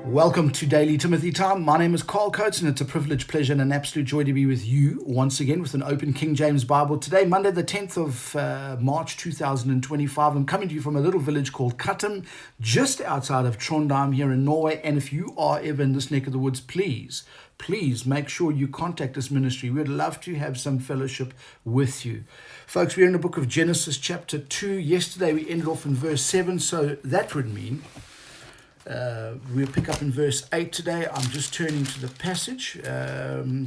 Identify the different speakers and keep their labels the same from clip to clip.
Speaker 1: Welcome to Daily Timothy Time. My name is Carl Coates, and it's a privilege, pleasure, and an absolute joy to be with you once again with an open King James Bible. Today, Monday, the 10th of March 2025, I'm coming to you from a little village called Kattem, just outside of Trondheim here in Norway. And if you are ever in this neck of the woods, please make sure you contact this ministry. We'd love to have some fellowship with you. Folks, we're in the book of Genesis chapter 2. Yesterday, we ended off in verse 7, so that would mean we'll pick up in verse 8 today. I'm just turning to the passage.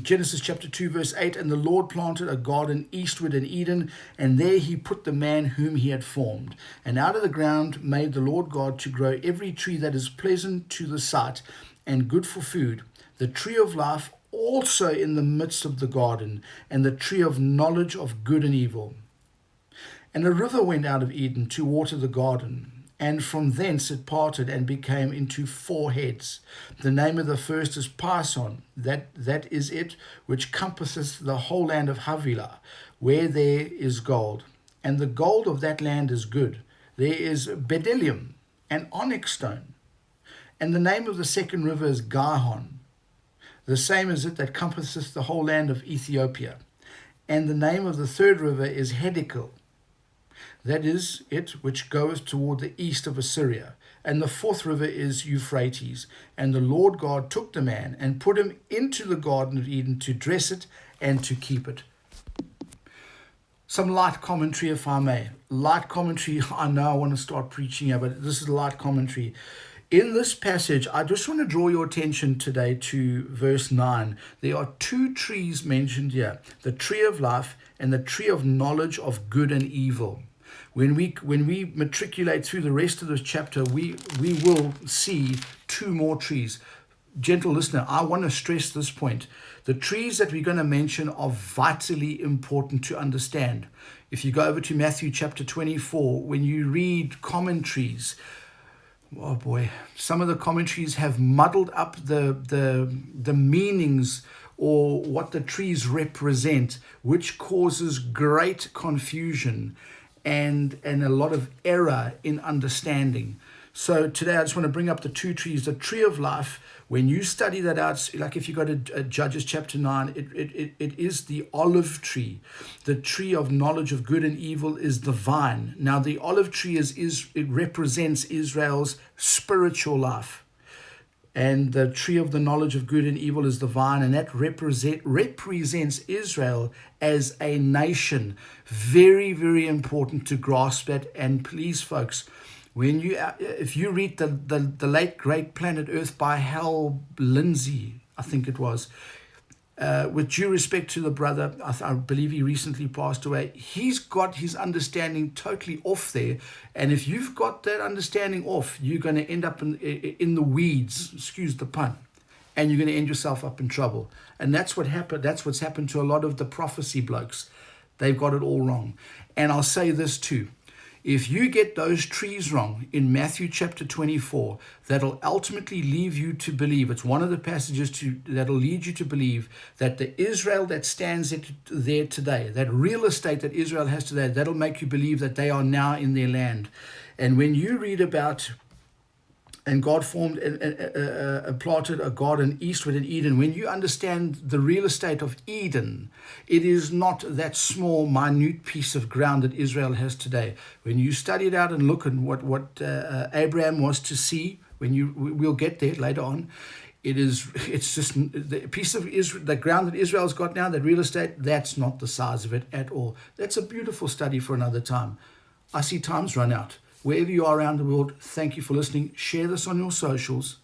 Speaker 1: Genesis chapter 2, verse 8. And the Lord planted a garden eastward in Eden, and there he put the man whom he had formed. And out of the ground made the Lord God to grow every tree that is pleasant to the sight and good for food, the tree of life also in the midst of the garden, and the tree of knowledge of good and evil. And a river went out of Eden to water the garden, and from thence it parted and became into four heads. The name of the first is Pison, that is it which compasseth the whole land of Havilah, where there is gold. And the gold of that land is good. There is bdellium and onyx stone. And the name of the second river is Gihon. The same is it that compasseth the whole land of Ethiopia. And the name of the third river is Hiddekel. That is it which goeth toward the east of Assyria. And the fourth river is Euphrates. And the Lord God took the man and put him into the Garden of Eden to dress it and to keep it. Some light commentary, if I may. Light commentary, I know I want to start preaching here, but this is light commentary. In this passage, I just want to draw your attention today to verse 9. There are two trees mentioned here, the tree of life and the tree of knowledge of good and evil. When we matriculate through the rest of this chapter, we will see two more trees. Gentle listener, I want to stress this point. The trees that we're going to mention are vitally important to understand. If you go over to Matthew chapter 24, when you read commentaries, oh boy, some of the commentaries have muddled up the meanings or what the trees represent, which causes great confusion and a lot of error in understanding. So today I just want to bring up the two trees. The tree of life, when you study that out, like if you go to Judges chapter 9, it is the olive tree. The tree of knowledge of good and evil is the vine. Now the olive tree it represents Israel's spiritual life. And the tree of the knowledge of good and evil is the vine, and that represents Israel as a nation. Very, very important to grasp that. And please, folks, if you read the late great Planet Earth by Hal Lindsey, I think it was, with due respect to the brother, I believe he recently passed away, he's got his understanding totally off there. And if you've got that understanding off, you're going to end up in the weeds, excuse the pun, and you're going to end yourself up in trouble. And that's what happened. That's what's happened to a lot of the prophecy blokes. They've got it all wrong. And I'll say this too. If you get those trees wrong in Matthew chapter 24, that'll ultimately leave you to believe, it's one of the passages that'll lead you to believe that the Israel that stands there today, that real estate that Israel has today, that'll make you believe that they are now in their land. And when you read about, and God formed and planted a garden eastward in Eden. When you understand the real estate of Eden, it is not that small, minute piece of ground that Israel has today. When you study it out and look at what Abraham was to see, we'll get there later on. It's just the piece of Israel, the ground that Israel's got now, that real estate. That's not the size of it at all. That's a beautiful study for another time. I see time's run out. Wherever you are around the world, thank you for listening. Share this on your socials.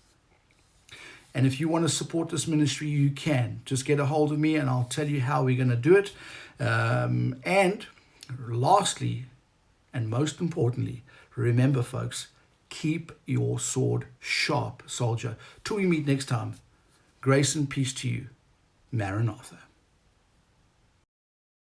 Speaker 1: And if you want to support this ministry, you can. Just get a hold of me and I'll tell you how we're going to do it. And lastly, and most importantly, remember, folks, keep your sword sharp, soldier. Till we meet next time, grace and peace to you. Maranatha.